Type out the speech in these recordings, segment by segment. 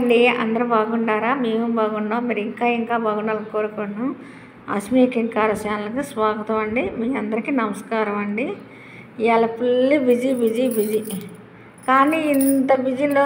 అండి, అందరూ బాగున్నారా? మేము బాగున్నాం. మీరు ఇంకా బాగుండాలని కోరుకుంటున్నాం. అశ్విని కింకార ఛానల్కి స్వాగతం అండి. మీ అందరికీ నమస్కారం అండి. ఇవాళ ఫుల్ బిజీ. కానీ ఇంత బిజీలో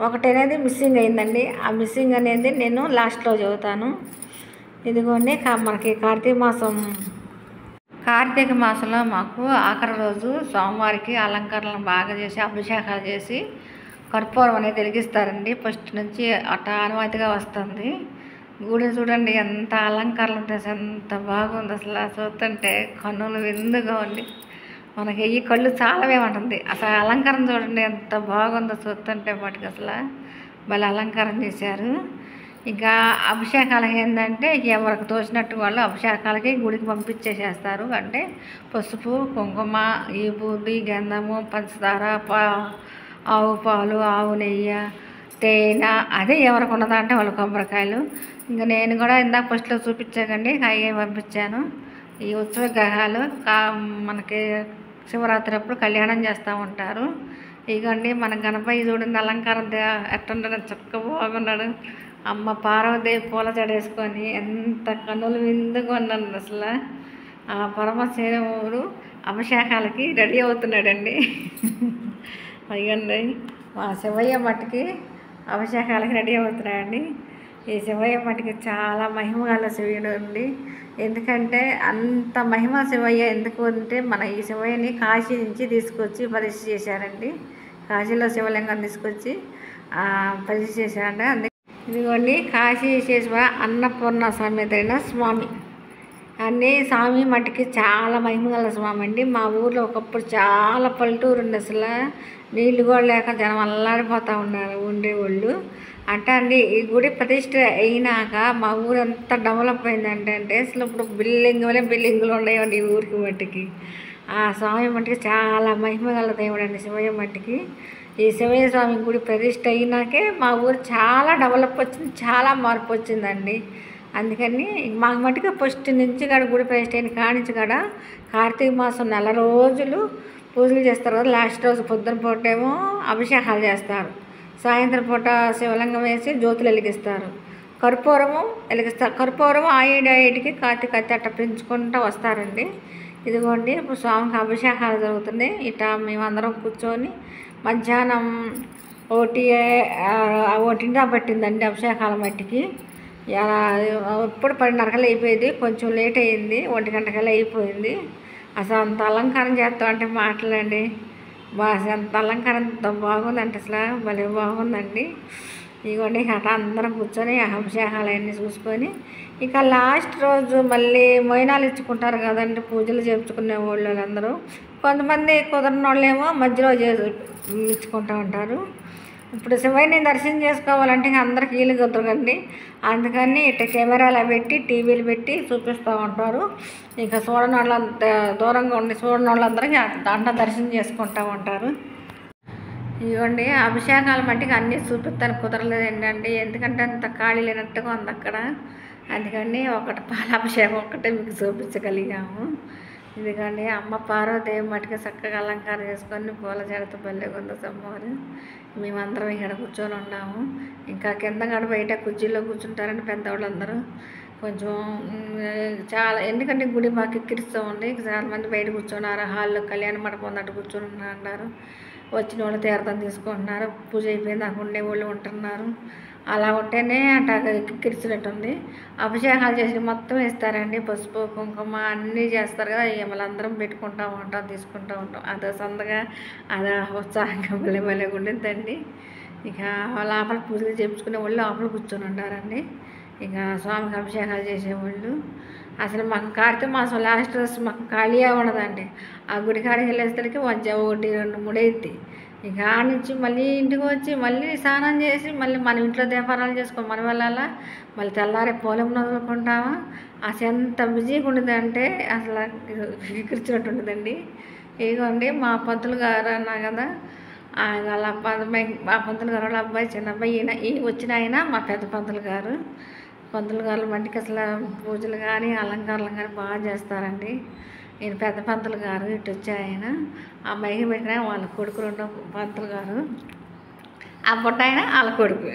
ఒకటి అనేది మిస్సింగ్ అయిందండి. ఆ మిస్సింగ్ అనేది నేను లాస్ట్లో చెబుతాను. ఇదిగోండి, మనకి కార్తీక మాసంలో మాకు ఆఖరి రోజు సోమవారికి అలంకరణలు బాగా చేసి అభిషేకాలు చేసి కర్పూరం అనేది వెలిగిస్తారండి. ఫస్ట్ నుంచి అట్లా అనుమతిగా వస్తుంది. గుడి చూడండి ఎంత అలంకరణ చేసి ఎంత బాగుంది. అసలు చూస్తుంటే కన్నులు విందుగా ఉంది. మనకి ఈ కళ్ళు చాలావే ఉంటుంది. అసలు అలంకరణ చూడండి ఎంత బాగుందో చూస్తుంటే వాటికి అసలు భలే అలంకరణ చేశారు. ఇంకా అభిషేకాలకి ఏంటంటే ఎవరికి తోచినట్టు వాళ్ళు అభిషేకాలకి గుడికి పంపించేసేస్తారు. అంటే పసుపు, కుంకుమ, ఈ బూది, గంధము, పంచదార, ఆవు పాలు, ఆవు నెయ్యి, తేనె, అదే ఎవరికి ఉన్నదా అంటే వాళ్ళు కొబ్బరికాయలు. ఇంకా నేను కూడా ఇందాక ఫస్ట్లో చూపించాకండి, అవి పంపించాను. ఈ ఉత్సవ గ్రహాలు మనకి శివరాత్రి అప్పుడు కళ్యాణం చేస్తూ ఉంటారు. ఇగండి మన గణపతి చూడండి అలంకారం ఎట్టుండడం చక్కగా బాగున్నాడు. అమ్మ పార్వదేవి పూల జడేసుకొని ఎంత కన్నులు విందుగా ఉన్నాడు. అసలు ఆ పరమశివుడు అభిషేకాలకి రెడీ అవుతున్నాడండి. అయ్యండి మా శివయ్య మట్టికి అభిషేకాలకి రెడీ అవుతున్నాడండి. ఈ శివయ్య మట్టికి చాలా మహిమ గల శివుడు అండి. ఎందుకంటే అంత మహిమ శివయ్య ఎందుకు అంటే మన ఈ శివయ్యని కాశీ నుంచి తీసుకొచ్చి ప్రతిష్ఠ చేశారండి. కాశీలో శివలింగం తీసుకొచ్చి ప్రతిష్ఠ చేశారండి. అందుకే ఇదిగోండి కాశీ విశ్వేశ్వర అన్నపూర్ణ సమేతైన స్వామి అన్నీ స్వామి మట్టికి చాలా మహిమగల స్వామి అండి. మా ఊర్లో ఒకప్పుడు చాలా పల్లెటూరు ఉంది. అసలు నీళ్ళు కూడా లేక జనం అల్లాడిపోతూ ఉన్నారు ఉండేవాళ్ళు. అంటే అండి ఈ గుడి ప్రతిష్ట అయినాక మా ఊరు ఎంత డెవలప్ అయిందంటే అసలు ఇప్పుడు బిల్డింగులు ఉండేవండి ఈ ఊరికి మట్టికి. ఆ స్వామి మట్టికి చాలా మహిమగల దేవుడు అండి శివయ్య మట్టికి. ఈ శివయ్య స్వామి గుడి ప్రతిష్ట అయినాకే మా ఊరు చాలా డెవలప్ వచ్చింది, చాలా మార్పు వచ్చిందండి. అందుకని మాకు మట్టుకు ఫస్ట్ నుంచి కూడా గుడి ప్రతిష్ట అయిన కానించి కూడా కార్తీక మాసం 4 రోజులు పూజలు చేస్తారు కదా. లాస్ట్ రోజు పొద్దున పూట ఏమో అభిషేకాలు చేస్తారు. సాయంత్రం పూట శివలింగం వేసి జ్యోతులు వెలిగిస్తారు. కర్పూరము వెలిగిస్తారు. కర్పూరం ఆయిటికి కార్తీక అట్ట పెంచుకుంటూ వస్తారండి. ఇదిగోండి ఇప్పుడు స్వామికి అభిషేకాలు జరుగుతున్నాయి. ఇట్లా మేమందరం కూర్చొని మధ్యాహ్నం 1 పట్టిందండి అభిషేకాల మట్టికి. ఇప్పుడు 10:30 అయిపోయింది. కొంచెం లేట్ అయింది, 1 గంటకల్లా అయిపోయింది. అసలు అంత అలంకారం చేస్తాం అంటే మాటలండి. అంత అలంకారం ఎంత బాగుందంటే అసలు భలే బాగుందండి. ఇదిగోండి అట్లా అందరం కూర్చొని అభిషేకాలు అన్నీ చూసుకొని ఇక లాస్ట్ రోజు మళ్ళీ మొయినాలు ఇచ్చుకుంటారు కదండి. పూజలు చేయించుకునే వాళ్ళందరూ కొంతమంది కుదరని వాళ్ళేమో మధ్యలో ఇచ్చుకుంటూ ఉంటారు. ఇప్పుడు శివయ్యని దర్శనం చేసుకోవాలంటే అందరికి వీలు కుదరకండి. అందుకని ఇట్లా కెమెరాలు పెట్టి టీవీలు పెట్టి చూపిస్తూ ఉంటారు. ఇంకా చూడని వాళ్ళంత దూరంగా ఉండి చూడని వాళ్ళందరికీ దాంట్లో దర్శనం చేసుకుంటూ ఉంటారు. ఇవ్వండి అభిషేకాల మట్టికి అన్నీ చూపిస్తాను కుదరలేదు ఏంటంటే ఎందుకంటే అంత ఖాళీ లేనట్టుగా ఉంది అక్కడ. అందుకని పాలాభిషేకం ఒక్కటే మీకు చూపించగలిగాము. ఇదిగండి అమ్మ పార్వదేవి మట్టికి చక్కగా అలంకారం చేసుకొని పూల జడతో భలేగా ఉంది సమ్మవారు. మేమందరం ఇక్కడ కూర్చొని ఉన్నాము. ఇంకా కింద కూడా బయట కుర్చీలో కూర్చుంటారండి పెద్దవాళ్ళందరూ. కొంచెం చాలా ఎందుకంటే గుడి మాకు ఎక్కిరిస్తూ ఉంది. చాలామంది బయట కూర్చున్నారు. హాల్లో కళ్యాణ మండపం ఉన్నట్టు కూర్చొని ఉన్నారు. వచ్చిన వాళ్ళు తీర్థం తీసుకుంటున్నారు. పూజ అయిపోయింది అక్కడ ఉండేవాళ్ళు ఉంటున్నారు. అలా ఉంటేనే అట్లా ఎక్కిరిచినట్టుంది. అభిషేకాలు చేసి మొత్తం వేస్తారండి. పసుపు కుంకుమ అన్నీ చేస్తారు కదా. మళ్ళీ పెట్టుకుంటూ ఉంటాం, తీసుకుంటూ ఉంటాం. అదో సందగా అదో ఉత్సాహంగా భలే ఉండిద్దండి. ఇక లోపల పూజలు చేయించుకునే వాళ్ళు లోపల కూర్చొని ఉంటారండి. ఇక స్వామికి అభిషేకాలు చేసేవాళ్ళు. అసలు మాకు కార్తీక మాసం లాస్ట్ రోజు మాకు ఖాళీగా ఉండదండి. ఆ గుడి కాడికి వెళ్ళేసరికి 1, 2, 3 అయింది. ఇక ఆ నుంచి మళ్ళీ ఇంటికి వచ్చి మళ్ళీ స్నానం చేసి మళ్ళీ మన ఇంట్లో దీపారాలు చేసుకొని మనం వెళ్ళాలా. మళ్ళీ తెల్లారే పొలం వదులుకుంటామా. అసలు ఎంత బిజీగా ఉండదంటే అసలు ఎక్కిరిచినట్టు ఉండదండి. ఇదిగోండి మా పంతులు గారు అన్నా కదా, వాళ్ళ అబ్బాయి మా పంతులు గారు వాళ్ళ అబ్బాయి చిన్న అబ్బాయి ఈ వచ్చిన ఆయన మా పెద్ద పంతులు గారు మట్టికి అసలు పూజలు కానీ అలంకారాలు కానీ బాగా చేస్తారండి. ఈయన పెద్ద పంతులు గారు. ఇటు వచ్చి ఆయన అమ్మాయికి పెట్టిన వాళ్ళ కొడుకు 2వ పంతులు గారు. ఆ బుట్ట ఆయన వాళ్ళ కొడుకు.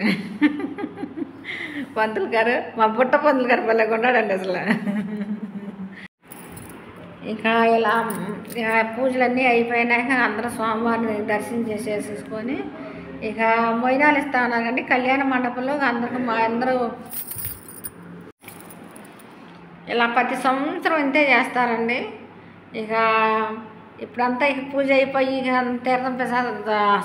పంతులు గారు, మా బుట్ట పంతులు గారు భలే కొన్నాడండి అసలు. ఇంకా ఇలా పూజలన్నీ అయిపోయినాక అందరూ స్వామివారిని దర్శనం చేసేసుకొని ఇక మొయినాలు ఇస్తా ఉన్నారండి కళ్యాణ మండపంలో. అందరూ ఇలా ప్రతి సంవత్సరం ఇంతే చేస్తారండి. ఇక ఇప్పుడంతా ఇక పూజ అయిపోయి ఇక తీర్థం ప్రసాదం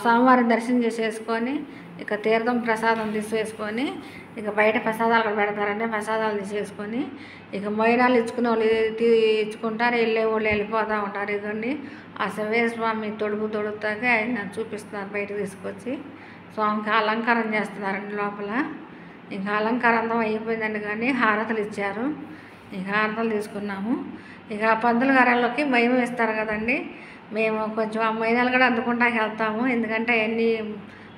స్వామివారిని దర్శనం చేసేసుకొని ఇక తీర్థం ప్రసాదం తీసేసుకొని ఇక బయట ప్రసాదాలు కూడా పెడతారండి. ప్రసాదాలు తీసేసుకొని ఇక మొయినాలు ఇచ్చుకునే వాళ్ళు ఇచ్చుకుంటారు, వెళ్ళే వాళ్ళు వెళ్ళిపోతూ ఉంటారు. ఇదండి ఆ శివయ్య స్వామి తొడుగుతాకే ఆయన చూపిస్తున్నారు. బయట తీసుకొచ్చి స్వామికి అలంకారం చేస్తున్నారండి లోపల. ఇంకా అలంకారం అయిపోయిందండి. కానీ హారతలు ఇచ్చారు. ఇక హారతలు తీసుకున్నాము. ఇక పంతుల గారాల్లోకి మైనం ఇస్తారు కదండి. మేము కొంచెం ఆ మైనాలు కూడా అందుకుంటాకి వెళ్తాము. ఎందుకంటే అవన్నీ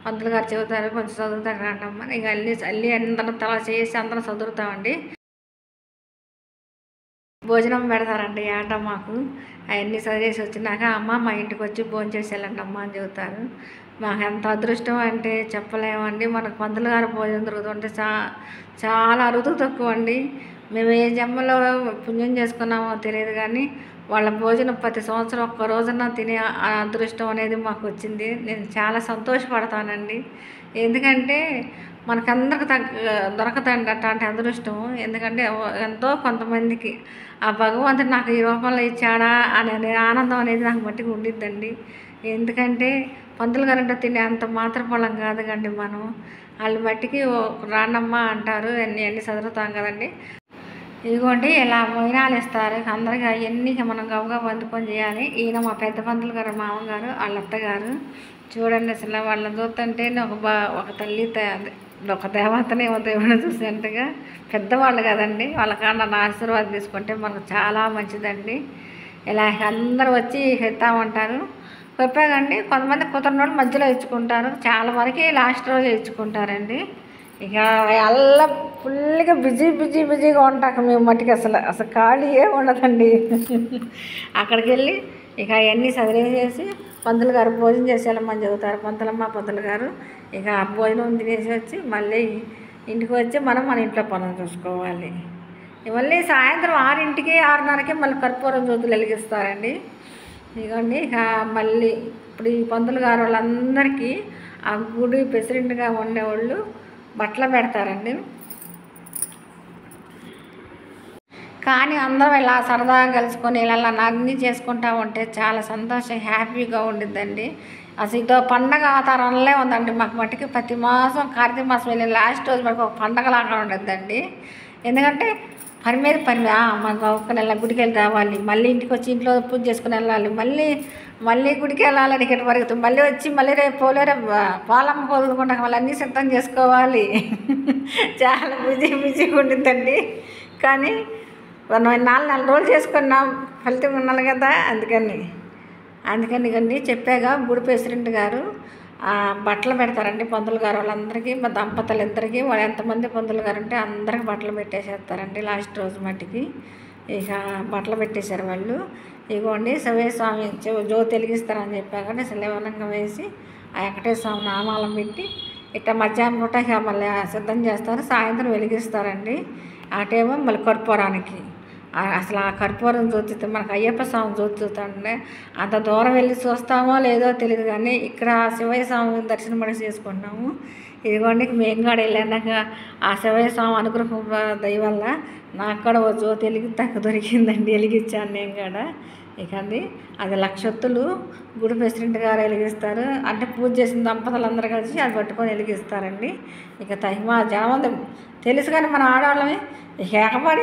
పంతులు గారు చెబుతారు, కొంచెం చదువుతారు రాంటమ్మా. ఇక అల్లి అందరం తలా చేసి అందరం చదువుతామండి. భోజనం పెడతారండి ఆట మాకు. అవన్నీ చదివేసి వచ్చినాక అమ్మ మా ఇంటికి వచ్చి భోజనం చేసి వెళ్ళండి అమ్మ అని చెబుతారు. మాకు ఎంత అదృష్టం అంటే చెప్పలేమండి. మనకు పంతులు గారు భోజనం దొరుకుతుంటే చాలా అరుదు తక్కువ అండి. మేము ఏ జన్మలో పుణ్యం చేసుకున్నామో తెలియదు కానీ వాళ్ళ భోజనం ప్రతి సంవత్సరం ఒక్క రోజున తినే అదృష్టం అనేది మాకు వచ్చింది. నేను చాలా సంతోషపడతానండి. ఎందుకంటే మనకందరికి దొరకదండి అట్లాంటి అదృష్టం. ఎందుకంటే ఎంతో కొంతమందికి ఆ భగవంతుడు నాకు ఈ రూపంలో ఇచ్చాడా అనే ఆనందం అనేది నాకు మట్టికి ఉండిద్దండి. ఎందుకంటే పంతులు గారంటే తినే అంత మాత్రఫలం కాదు కండి మనం. వాళ్ళు మట్టికి రానమ్మ అంటారు, అన్నీ చదువుతాం కదండి. ఇదిగోండి ఇలా మొయినాలు ఇస్తారు. అందరికీ అవన్నీ మనం గబగబా వండుకొని చేయాలి. ఈయన మా పెద్ద పంతులు గారు మామగారు వాళ్ళ అత్తగారు. చూడండి అసలు వాళ్ళని చూస్తుంటే ఒక తల్లి ఒక దేవతనే దేవుని చూసినట్టుగా పెద్దవాళ్ళు కదండి. వాళ్ళ కాడ నా ఆశీర్వాదం తీసుకుంటే మనకు చాలా మంచిదండి. ఇలా అందరూ వచ్చి ఇస్తామంటారు. చెప్పాకండి కొంతమంది కుదరనోళ్ళు మధ్యలో ఇచ్చుకుంటారు. చాలా వరకు లాస్ట్ రోజు ఇచ్చుకుంటారండి. ఇక అల్ల ఫుల్గా బిజీగా ఉంటాక మేము మట్టికి అసలు ఖాళీయే ఉండదండి. అక్కడికి వెళ్ళి ఇక అవన్నీ చదివేసేసి పంతులు గారు భోజనం చేసి వెళ్ళమని చెబుతారు పంతులు గారు. ఇక భోజనం తినేసి వచ్చి మళ్ళీ ఇంటికి వచ్చి మన ఇంట్లో పనులు చూసుకోవాలి. మళ్ళీ సాయంత్రం 6కి 6:30కి మళ్ళీ కర్పూరం జ్యోతులు వెలిగిస్తారండి. ఇదిగోండి ఇక మళ్ళీ ఇప్పుడు ఈ పంతులు గారు వాళ్ళందరికీ ఆ గుడి ప్రెసిడెంట్గా ఉండేవాళ్ళు బట్టలు పెడతారండి. కానీ అందరం ఇలా సరదాగా కలుసుకొని ఇలా అన్నీ చేసుకుంటూ ఉంటే చాలా సంతోషం హ్యాపీగా ఉండిద్దండి. అసలు ఇదో పండగ ఆధారంలో ఉందండి మాకు మట్టికి. ప్రతి మాసం కార్తీక మాసం వెళ్ళి లాస్ట్ రోజు మనకు ఒక పండగలాగా ఉండద్దండి. ఎందుకంటే పని మీద మనకు ఒక్క నెల గుడికి వెళ్ళి రావాలి, మళ్ళీ ఇంటికి వచ్చి ఇంట్లో పూజ చేసుకుని వెళ్ళాలి, మళ్ళీ గుడికి వెళ్ళాలని ఇక్కడ పరిగెత్తాం, మళ్ళీ వచ్చి మళ్ళీ రేపు పాలమ్మ కోదుకుంటా మళ్ళీ అన్నీ సిద్ధం చేసుకోవాలి. చాలా బిజీగా ఉండిద్దండి. కానీ మనం 4 రోజులు చేసుకున్నాం, ఫలితం ఉన్నాను కదా. అందుకని ఇవన్నీ చెప్పాగా గుడి ప్రెసిడెంట్ గారు బట్టలు పెడతారండి పంతులు గారు వాళ్ళందరికీ. మా దంపతులు ఇద్దరికి వాళ్ళు ఎంతమంది పంతులు గారు ఉంటే అందరికి బట్టలు పెట్టేసేస్తారండి లాస్ట్ రోజు మట్టికి. ఇక బట్టలు పెట్టేశారు వాళ్ళు. ఇగోండి శివయ్య స్వామి జ్యోతి వెలిగిస్తారని చెప్పాక శిలవనంగా వేసి ఆ వెంకటేశ్వర స్వామి నామాలను పెట్టి ఇట్లా మధ్యాహ్నం పూట ఇక మళ్ళీ సిద్ధం చేస్తారు. సాయంత్రం వెలిగిస్తారండి. ఆ టైం మళ్ళీ కర్పూరానికి అసలు ఆ కర్పూరం జ్యోతి మనకు అయ్యప్ప స్వామి జ్యోతి చూస్తుంటే అంత దూరం వెళ్ళి చూస్తామో లేదో తెలియదు కానీ ఇక్కడ శివయ్య స్వామి దర్శనం పడి చేసుకుంటాము. ఇదిగోండి మేము కూడా వెళ్ళాక ఆ శివయ్య స్వామి అనుగ్రహం దయ వల్ల నాకు కూడా ఓ జ్యోతి దొరికిందండి, వెలిగించాను నేను కూడా. ఇక అది 1,00,000 ఒత్తులు గుడి ప్రెసిడెంట్ గారు వెలిగిస్తారు. అంటే పూజ చేసిన దంపతులందరూ కలిసి అది పట్టుకొని వెలిగిస్తారండి. ఇక తహిమా జనం తెలుసు కానీ మన ఆడవాళ్ళమే ఇక ఎగబడి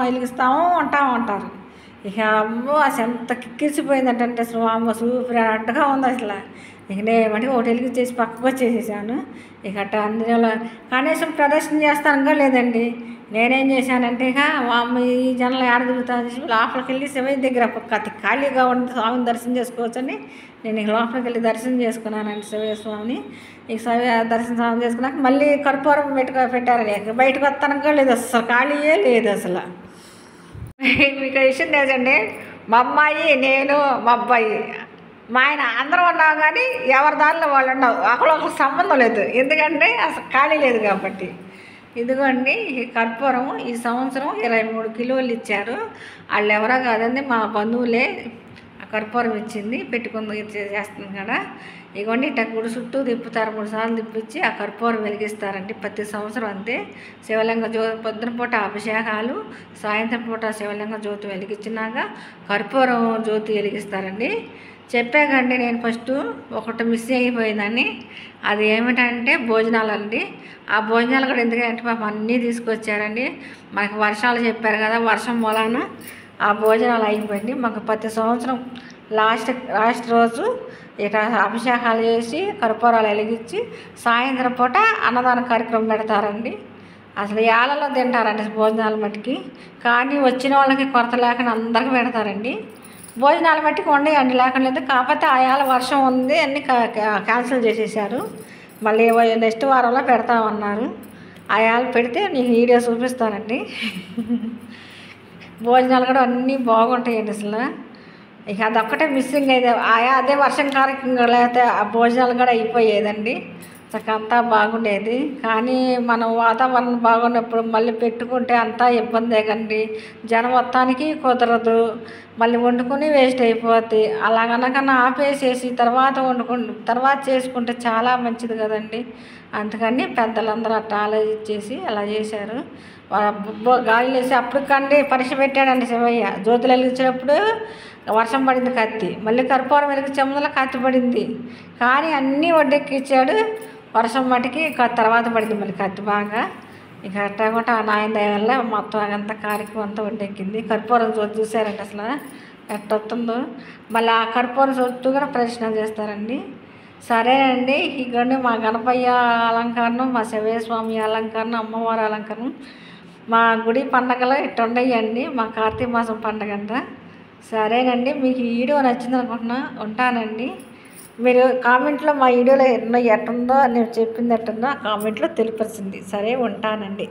వెలిగిస్తాము ఉంటారు. ఇక అమ్మో అసలు ఎంత కిక్కిసిపోయిందంటే స్వామి సూపర్ అడ్డగా ఉంది అసలు. ఇక నేమంటే ఒకటి వెలిగించేసి పక్కకు వచ్చేసేసాను. ఇక అట్ట అందులో కనీసం ప్రదర్శన చేస్తానుగా లేదండి. నేనేం చేశానంటే ఇక ఈ జనాలు ఏడ దిగుతాను లోపలికి వెళ్ళి శివయ్య దగ్గర ఖాళీగా ఉండి స్వామిని దర్శనం చేసుకోవచ్చని నేను లోపలికి వెళ్ళి దర్శనం చేసుకున్నానండి శివయ్య స్వామిని. ఈ శివయ్య దర్శనం చేసుకున్నాక మళ్ళీ కర్పూరం పెట్టారని బయటకు వస్తానుగా లేదు, అసలు ఖాళీయే లేదు అసలు. మీకు విషయం తెలుసండి, మా అమ్మాయి నేను మా అబ్బాయి మా ఆయన అందరూ ఉన్నాం కానీ ఎవరి దారిలో వాళ్ళు ఉండవు, ఒకరికి సంబంధం లేదు, ఎందుకంటే అసలు ఖాళీ లేదు కాబట్టి. ఇదిగోండి ఈ కర్పూరం ఈ సంవత్సరం 23 కిలోలు ఇచ్చారు. వాళ్ళు ఎవరో కాదండి, మా బంధువులే ఆ కర్పూరం ఇచ్చింది, పెట్టుకుంది చేస్తుంది కదా. ఇదిగోండి ఇట్లా గుడి చుట్టూ తిప్పుతారు, 3 సార్లు తిప్పించి ఆ కర్పూరం వెలిగిస్తారండి ప్రతి సంవత్సరం అంతే. శివలింగ పొద్దున పూట అభిషేకాలు, సాయంత్రం పూట శివలింగ జ్యోతి వెలిగించినాక కర్పూరం జ్యోతి వెలిగిస్తారండి. చెప్పాకండి నేను ఫస్ట్ ఒకటి మిస్ అయిపోయిందని, అది ఏమిటంటే భోజనాలు అండి. ఆ భోజనాలు కూడా ఎందుకంటే పాపం అన్నీ తీసుకొచ్చారండి. మనకి వర్షాలు చెప్పారు కదా, వర్షం మూలాన ఆ భోజనాలు అయిపోయింది. మాకు ప్రతి సంవత్సరం లాస్ట్ రోజు ఇక అభిషేకాలు చేసి కర్పూరాలు వెలిగించి సాయంత్రం పూట అన్నదాన కార్యక్రమం పెడతారండి. అసలు ఏళ్ళలో తింటారండి భోజనాల మట్టికి, కానీ వచ్చిన వాళ్ళకి కొరత లేకుండా అందరికీ పెడతారండి. భోజనాల మట్టికి ఉండేయండి లేకుండా, కాకపోతే ఆ ఏళ్ళ వర్షం ఉంది అన్నీ క్యాన్సిల్ చేసేసారు. మళ్ళీ నెక్స్ట్ వారంలో పెడతామన్నారు. ఆ ఏళ్ళ పెడితే నీకు వీడియో చూపిస్తానండి. భోజనాలు కూడా అన్నీ బాగుంటాయండి అసలు. ఇక అదొక్కటే మిస్సింగ్ అయితే అదే వర్షం కార్యక్రమం లేకపోతే ఆ భోజనాలు కూడా అయిపోయేదండి. అంతా బాగుండేది. కానీ మనం వాతావరణం బాగున్నప్పుడు మళ్ళీ పెట్టుకుంటే అంతా ఇబ్బందే కండి, జనం మొత్తానికి కుదరదు, మళ్ళీ వండుకొని వేస్ట్ అయిపోద్ది. అలాగనకన్నా ఆపేసేసి తర్వాత చేసుకుంటే చాలా మంచిది కదండి. అందుకని పెద్దలందరూ అట్లా ఆలోచించేసి అలా చేశారు. గాలిలో వేసి అప్పటికండి పరీక్ష పెట్టాడండి శివయ్య. జ్యోతులు వెలిగించినప్పుడు వర్షం పడింది కత్తి, మళ్ళీ కర్పూరం వెలిగించే ముందర కత్తి పడింది, కానీ అన్నీ వడ్డెక్కిచ్చాడు. వర్షం మటుకి తర్వాత పడింది మళ్ళీ కత్తి బాగా. ఇక అట్టా కూడా ఆ నాయన దయ వల్ల మొత్తం అంతా కార్యక్రమం అంతా వడ్డెక్కింది. కర్పూరం జ్యోతి చూసారండి అసలు ఎట్టొస్తుందో. మళ్ళీ ఆ కర్పూరం చుట్టూ కూడా ప్రదక్షిణ చేస్తారండి. సరేనండి, ఇగోండి మా గణపయ్య అలంకరణ, మా శివయ్య స్వామి అలంకరణ, అమ్మవారి అలంకరణ, మా గుడి పండగలు ఇట్టుండయండి, మా కార్తీక మాసం పండగ అంట. సరేనండి, మీకు ఈ వీడియో నచ్చింది అనుకుంటున్నా, ఉంటానండి. మీరు కామెంట్లో మా వీడియోలో ఎట్టుందో నేను చెప్పింది ఎట్టుందో ఆ కామెంట్లో తెలిపేసింది. సరే, ఉంటానండి.